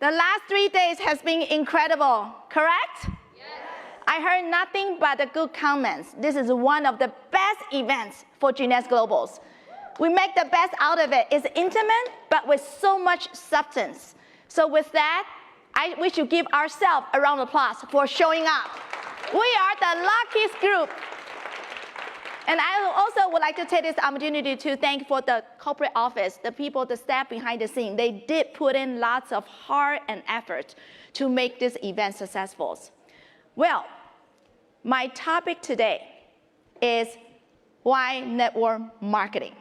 The last 3 days has been incredible, correct? Yes. I heard nothing but the good comments. This is one of the best events for Jeunesse Globals. We make the best out of it. It's intimate, but with so much substance. So with that, we should give ourselves a round of applause for showing up. We are the luckiest group. And I also would like to take this opportunity to thank for the corporate office, the people, the staff behind the scene. They did put in lots of heart and effort to make this event successful. Well, my topic today is why network marketing.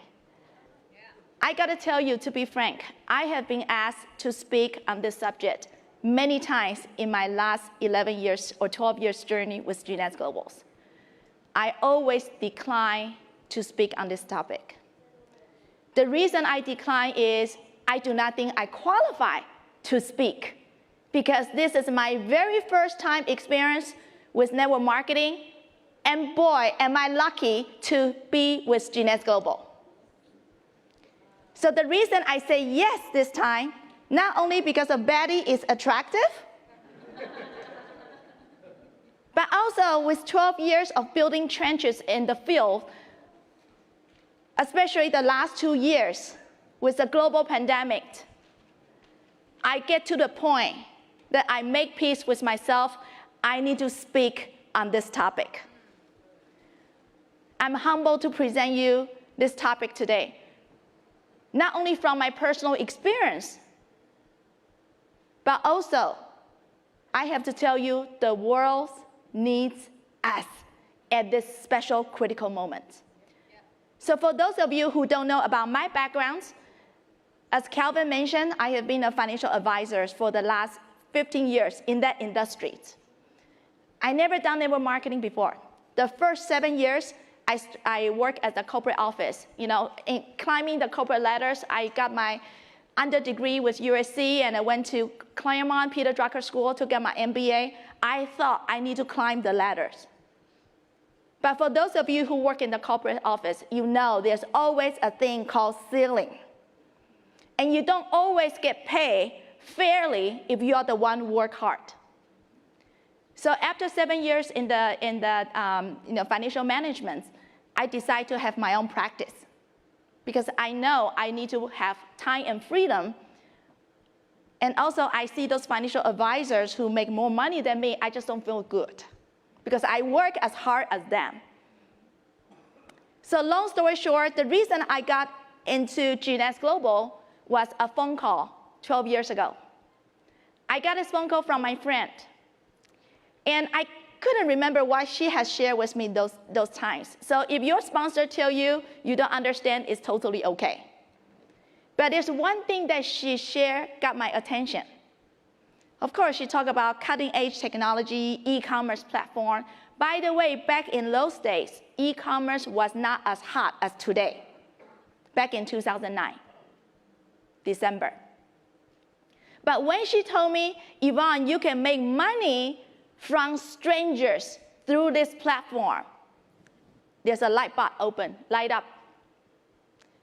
I gotta tell you, to be frank, I have been asked to speak on this subject many times in my last 11 years or 12 years journey with Jeunesse Globals. I always decline to speak on this topic. The reason I decline is I do not think I qualify to speak, because this is my very first time experience with network marketing, and boy, am I lucky to be with Jeunesse Global. So the reason I say yes this time, not only because of Betty is attractive, but also with 12 years of building trenches in the field, especially the last 2 years with the global pandemic, I get to the point that I make peace with myself. I need to speak on this topic. I'm humbled to present you this topic today, not only from my personal experience, but also I have to tell you the world needs us at this special critical moment. So for those of you who don't know about my background, as Calvin mentioned, I have been a financial advisor for the last 15 years in that industry. I never done network marketing before. The first 7 years, I worked at the corporate office. You know, in climbing the corporate ladders, I got my under degree with USC, and I went to Claremont Peter Drucker School to get my MBA. I thought I need to climb the ladders. But for those of you who work in the corporate office, you know there's always a thing called ceiling. And you don't always get paid fairly if you are the one who work hard. So after 7 years in the financial management, I decided to have my own practice, because I know I need to have time and freedom. And also I see those financial advisors who make more money than me, I just don't feel good, because I work as hard as them. So long story short, the reason I got into Jeunesse Global was a phone call 12 years ago. I got this phone call from my friend, and I couldn't remember what she has shared with me those times. So if your sponsor tell you you don't understand, it's totally okay. But there's one thing that she shared got my attention. Of course, she talked about cutting-edge technology, e-commerce platform. By the way, back in those days, e-commerce was not as hot as today, back in 2009, December. But when she told me, Yvonne, you can make money from strangers through this platform, there's a light bulb light up.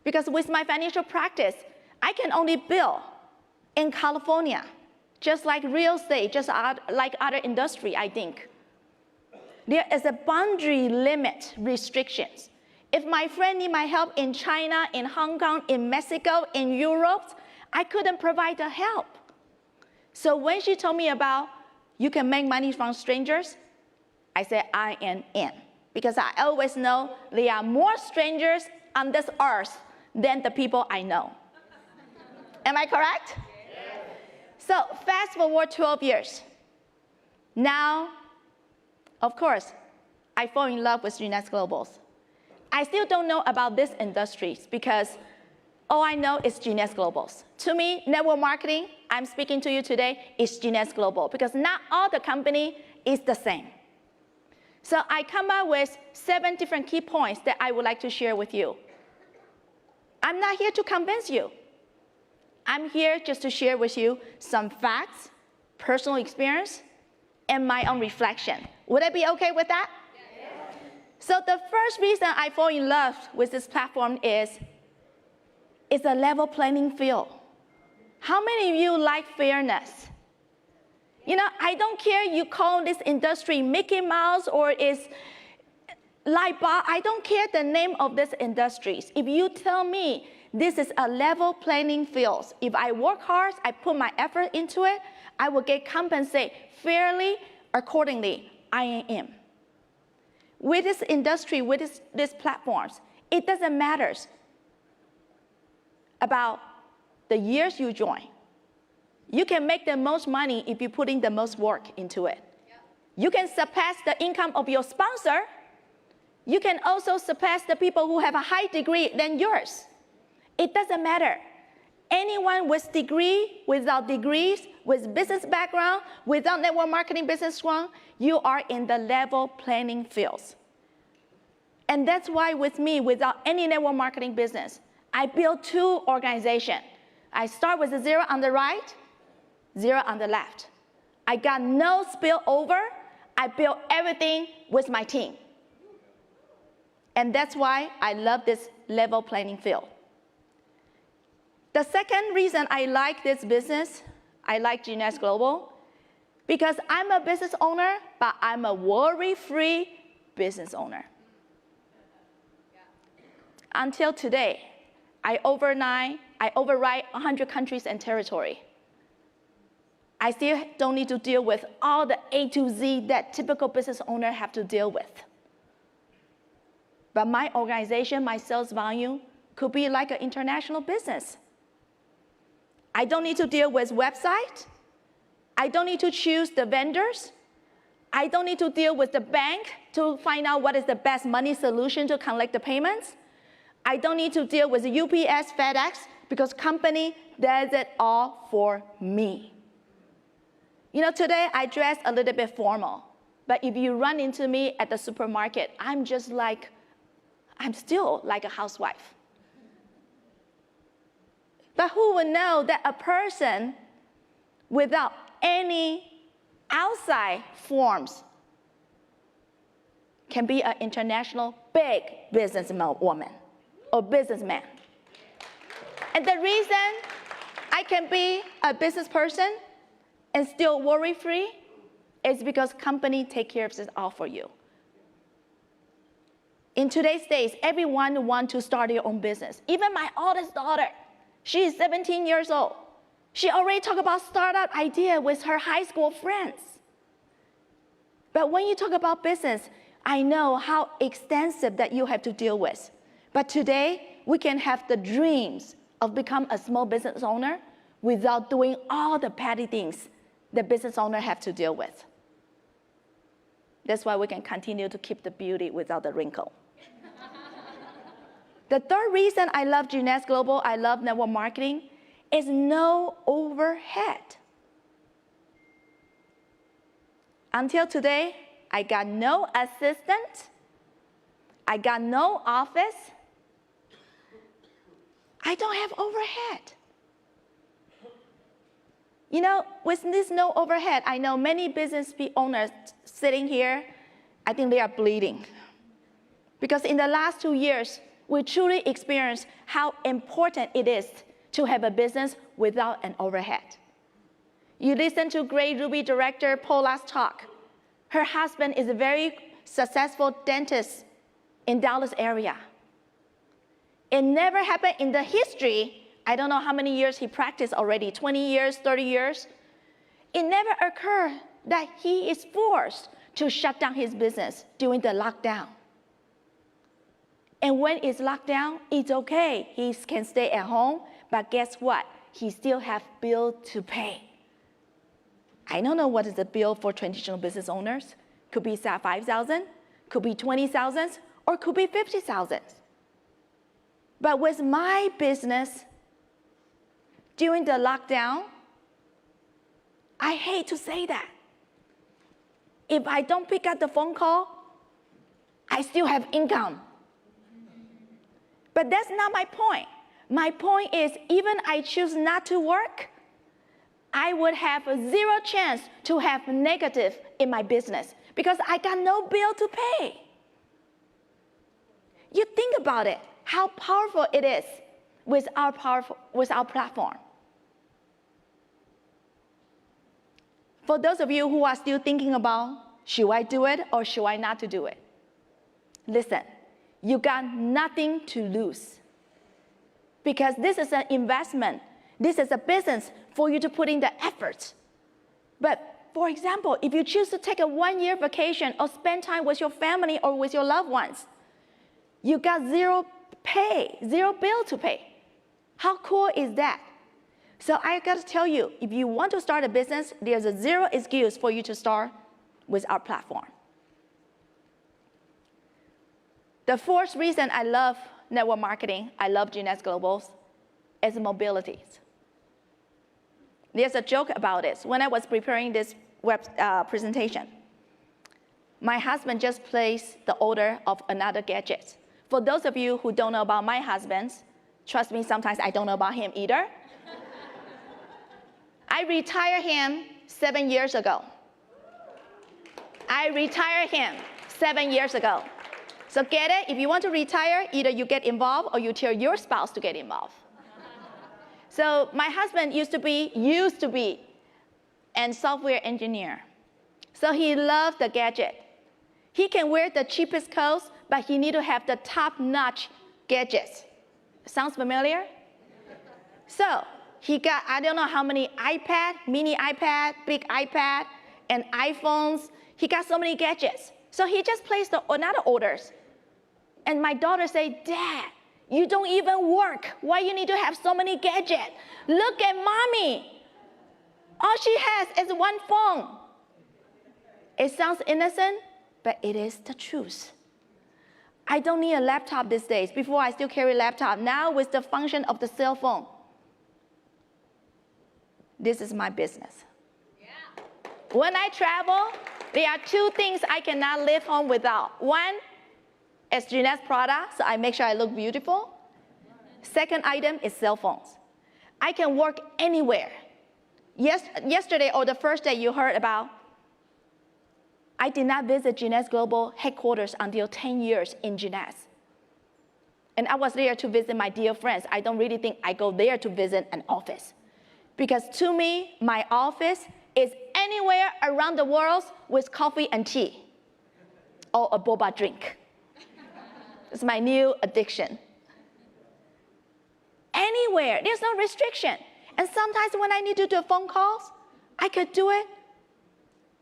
Because with my financial practice, I can only bill in California, just like real estate, just like other industry, I think. There is a boundary limit restrictions. If my friend need my help in China, in Hong Kong, in Mexico, in Europe, I couldn't provide the help. So when she told me about you can make money from strangers, I said I am in. Because I always know there are more strangers on this earth than the people I know. Am I correct? Yes. So fast forward 12 years. Now, of course, I fall in love with Jeunesse Globals. I still don't know about this industry because all I know is Jeunesse Globals. To me, network marketing, I'm speaking to you today, is Jeunesse Global, because not all the company is the same. So I come up with 7 different key points that I would like to share with you. I'm not here to convince you. I'm here just to share with you some facts, personal experience, and my own reflection. Would I be okay with that? Yes. So the first reason I fall in love with this platform is it's a level playing field. How many of you like fairness? You know, I don't care you call this industry Mickey Mouse or is light bar. I don't care the name of this industries. If you tell me this is a level playing field, if I work hard, I put my effort into it, I will get compensated fairly, accordingly. I am. With this industry, with these platforms, it doesn't matter about the years you join. You can make the most money if you put in the most work into it. Yep. You can surpass the income of your sponsor. You can also surpass the people who have a higher degree than yours. It doesn't matter. Anyone with degree, without degrees, with business background, without network marketing business strong, you are in the level playing fields. And that's why with me, without any network marketing business, I built 2 organizations. I start with a 0 on the right, 0 on the left. I got no spillover. I built everything with my team. And that's why I love this level playing field. The second reason I like this business, I like Jeunesse Global, because I'm a business owner, but I'm a worry-free business owner. Until today, I override 100 countries and territory. I still don't need to deal with all the A to Z that typical business owners have to deal with. But my organization, my sales volume, could be like an international business. I don't need to deal with website. I don't need to choose the vendors. I don't need to deal with the bank to find out what is the best money solution to collect the payments. I don't need to deal with UPS, FedEx, because company does it all for me. You know, today I dress a little bit formal, but if you run into me at the supermarket, I'm still like a housewife. But who would know that a person without any outside forms can be an international big businesswoman or businessman? And the reason I can be a business person and still worry-free is because company take care of this all for you. In today's days, everyone wants to start their own business. Even my oldest daughter, she is 17 years old. She already talked about startup idea with her high school friends. But when you talk about business, I know how extensive that you have to deal with. But today, we can have the dreams of become a small business owner without doing all the petty things the business owner have to deal with. That's why we can continue to keep the beauty without the wrinkle. The third reason I love Jeunesse Global, I love network marketing, is no overhead. Until today, I got no assistant. I got no office. I don't have overhead. You know, with this no overhead, I know many business owners sitting here, I think they are bleeding. Because in the last 2 years, we truly experienced how important it is to have a business without an overhead. You listen to great Ruby director Paula's talk. Her husband is a very successful dentist in Dallas area. It never happened in the history. I don't know how many years he practiced already, 20 years, 30 years. It never occurred that he is forced to shut down his business during the lockdown. And when it's locked down, it's okay. He can stay at home, but guess what? He still have bill to pay. I don't know what is the bill for traditional business owners. Could be $5,000, could be $20,000, or could be $50,000. But with my business, during the lockdown, I hate to say that. If I don't pick up the phone call, I still have income. But that's not my point. My point is, even I choose not to work, I would have a 0 chance to have negative in my business because I got no bill to pay. You think about it, how powerful it is with our platform. For those of you who are still thinking about, should I do it or should I not to do it? Listen, you got nothing to lose. Because this is an investment. This is a business for you to put in the effort. But for example, if you choose to take a 1-year vacation or spend time with your family or with your loved ones, you got zero bill to pay. How cool is that? So I got to tell you, if you want to start a business, there's a zero excuse for you to start with our platform. The fourth reason I love network marketing, I love Jeunesse Global, is mobility. There's a joke about this. When I was preparing this presentation, my husband just placed the order of another gadget. For those of you who don't know about my husband, trust me, sometimes I don't know about him either. I retired him 7 years ago. I retired him 7 years ago. So get it? If you want to retire, either you get involved or you tell your spouse to get involved. So my husband used to be a software engineer. So he loved the gadget. He can wear the cheapest clothes, but he need to have the top-notch gadgets. Sounds familiar? So he got, I don't know how many iPad, mini iPad, big iPad, and iPhones. He got so many gadgets. So he just placed another orders. And my daughter said, Dad, you don't even work. Why you need to have so many gadgets? Look at mommy. All she has is one phone. It sounds innocent, but it is the truth. I don't need a laptop these days. Before, I still carry a laptop. Now, with the function of the cell phone, this is my business. Yeah. When I travel, there are 2 things I cannot leave home without. One is Jeunesse product, so I make sure I look beautiful. Second item is cell phones. I can work anywhere. Yesterday, or the first day you heard about, I did not visit Jeunesse Global headquarters until 10 years in Jeunesse. And I was there to visit my dear friends. I don't really think I go there to visit an office. Because to me, my office is anywhere around the world with coffee and tea, or a boba drink. It's my new addiction. Anywhere, there's no restriction. And sometimes when I need to do phone calls, I could do it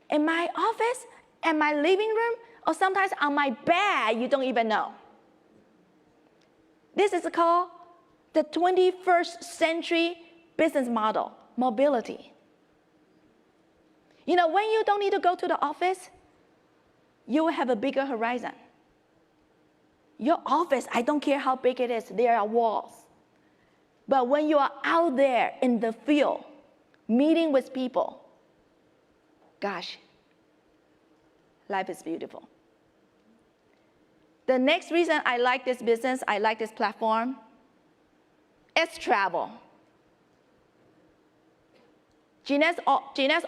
in my office, in my living room, or sometimes on my bed, you don't even know. This is called the 21st century business model, mobility. You know, when you don't need to go to the office, you will have a bigger horizon. Your office, I don't care how big it is, there are walls. But when you are out there in the field, meeting with people, gosh, life is beautiful. The next reason I like this business, I like this platform, is travel. Jeunesse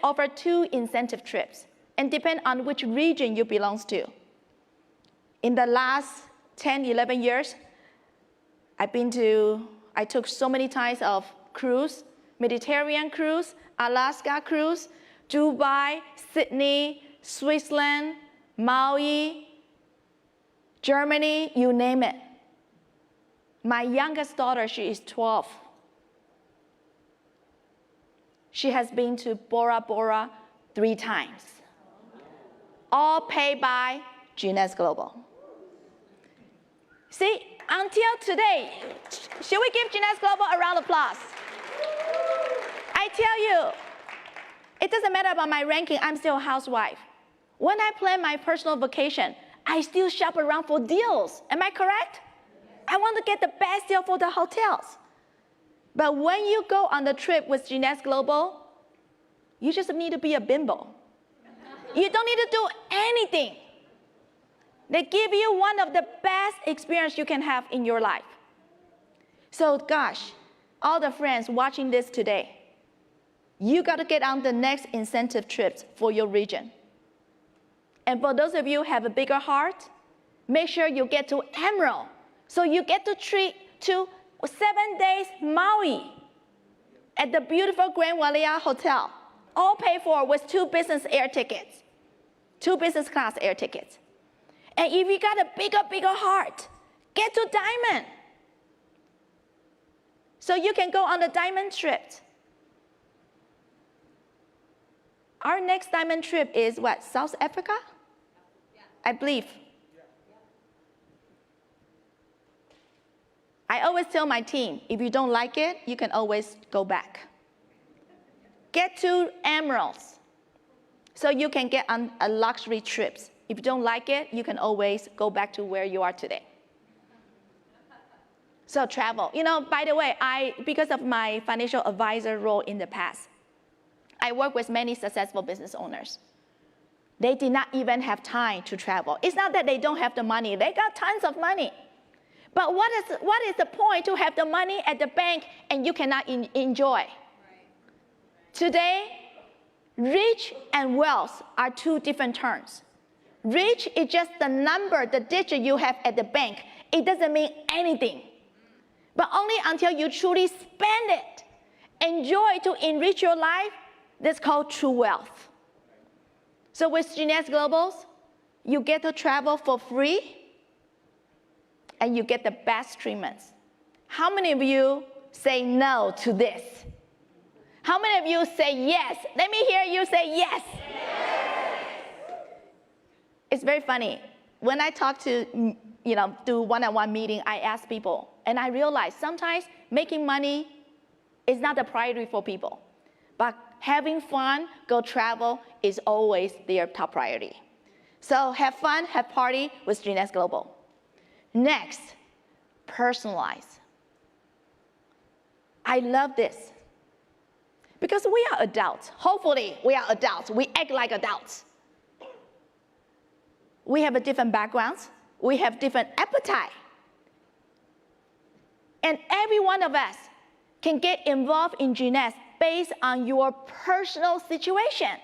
offers 2 incentive trips, and depend on which region you belong to. In the last 10, 11 years, I took so many types of cruise, Mediterranean cruise, Alaska cruise, Dubai, Sydney, Switzerland, Maui, Germany, you name it. My youngest daughter, she is 12. She has been to Bora Bora 3 times. All paid by Jeunesse Global. See, until today, should we give Jeunesse Global a round of applause? I tell you, it doesn't matter about my ranking, I'm still a housewife. When I plan my personal vacation, I still shop around for deals. Am I correct? I want to get the best deal for the hotels. But when you go on the trip with Jeunesse Global, you just need to be a bimbo. You don't need to do anything. They give you one of the best experiences you can have in your life. So gosh, all the friends watching this today, you got to get on the next incentive trips for your region. And for those of you who have a bigger heart, make sure you get to Emerald. So you get to treat to 7 days Maui at the beautiful Grand Wailea Hotel. all paid for with 2 business air tickets, 2 business class air tickets. And if you got a bigger heart, get to Diamond. So you can go on the Diamond trip. Our next Diamond trip is what, South Africa? Yeah. I believe. Yeah. I always tell my team, if you don't like it, you can always go back. Get to Emeralds, so you can get on a luxury trips. If you don't like it, you can always go back to where you are today. So travel. You know, by the way, because of my financial advisor role in the past, I work with many successful business owners. They did not even have time to travel. It's not that they don't have the money. They got tons of money. But what is the point to have the money at the bank and you cannot enjoy? Right. Today, rich and wealth are 2 different terms. Rich is just the number, the digit you have at the bank. It doesn't mean anything. But only until you truly spend it, enjoy to enrich your life, that's called true wealth. So with Jeunesse Globals, you get to travel for free, and you get the best treatments. How many of you say no to this? How many of you say yes? Let me hear you say yes. Yes. It's very funny. When I talk to, do one-on-one meeting, I ask people, and I realize sometimes making money is not the priority for people. But having fun, go travel is always their top priority. So have fun, have party with Jeunesse Global. Next, personalize. I love this. Because we are adults. Hopefully, we are adults. We act like adults. We have a different backgrounds. We have different appetite. And every one of us can get involved in Jeunesse based on your personal situation.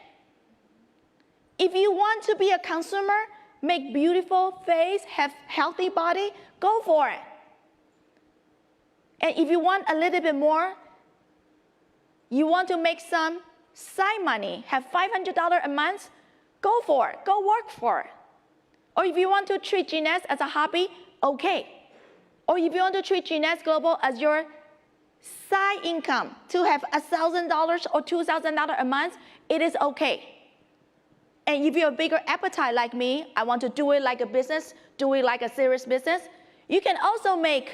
If you want to be a consumer, make beautiful face, have healthy body, go for it. And if you want a little bit more, you want to make some side money, have $500 a month, go for it, go work for it. Or if you want to treat Jeunesse as a hobby, okay. Or if you want to treat Jeunesse Global as your side income, to have $1,000 or $2,000 a month, it is okay. And if you have a bigger appetite like me, I want to do it like a business, do it like a serious business, you can also make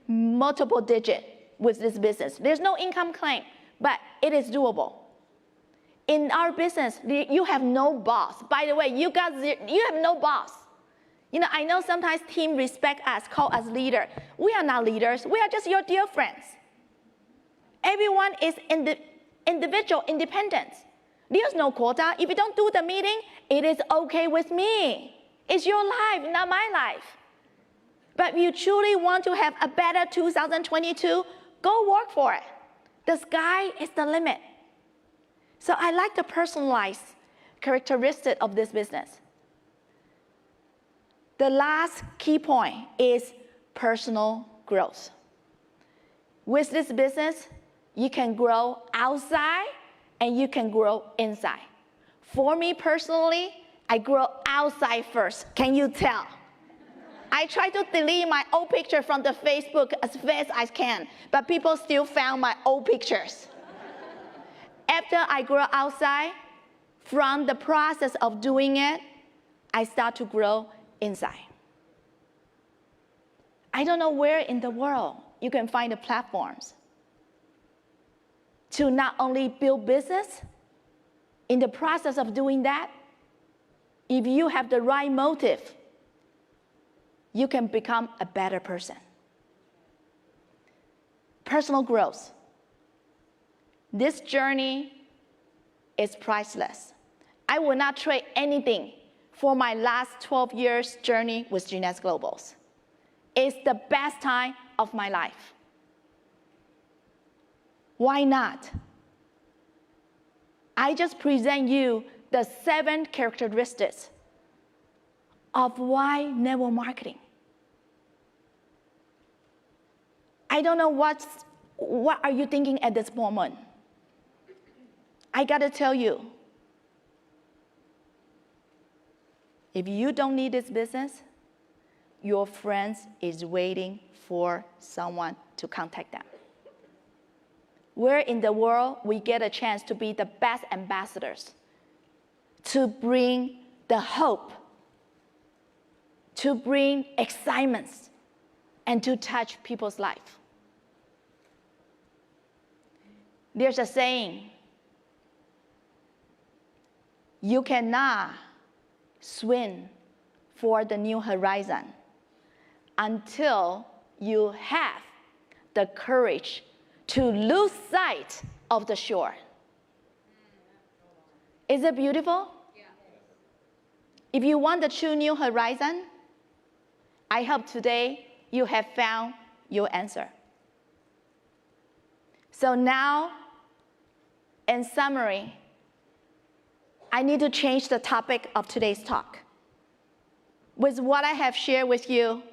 multiple digits with this business. There's no income claim, but it is doable. In our business, you have no boss. By the way, you have no boss. I know sometimes team respect us, call us leader. We are not leaders. We are just your dear friends. Everyone is individual, independent. There's no quota. If you don't do the meeting, it is okay with me. It's your life, not my life. But if you truly want to have a better 2022, go work for it. The sky is the limit. So I like the personalized characteristic of this business. The last key point is personal growth. With this business, you can grow outside and you can grow inside. For me personally, I grow outside first. Can you tell? I try to delete my old picture from the Facebook as fast as I can, but people still found my old pictures. After I grow outside, from the process of doing it, I start to grow inside. I don't know where in the world you can find the platforms to not only build business, in the process of doing that, if you have the right motive, you can become a better person. Personal growth. This journey is priceless. I will not trade anything for my last 12 years journey with Jeunesse Globals. It's the best time of my life. Why not? I just present you the 7 characteristics of why network marketing. I don't know what are you thinking at this moment. I gotta tell you, if you don't need this business, your friends is waiting for someone to contact them. Where in the world we get a chance to be the best ambassadors, to bring the hope, to bring excitements, and to touch people's life. There's a saying, you cannot swim for the new horizon until you have the courage to lose sight of the shore. Is it beautiful? Yeah. If you want the true new horizon, I hope today you have found your answer. So now, in summary, I need to change the topic of today's talk. With what I have shared with you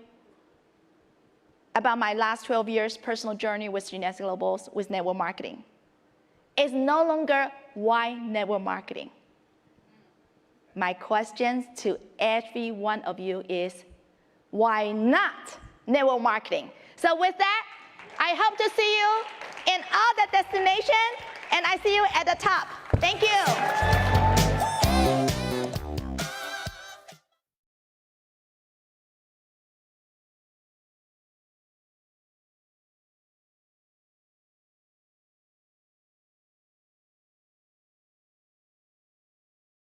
about my last 12 years personal journey with Jeunesse Globals with network marketing, it's no longer why network marketing. My question to every one of you is, why not network marketing? So with that, I hope to see you in all the destinations, and I see you at the top. Thank you.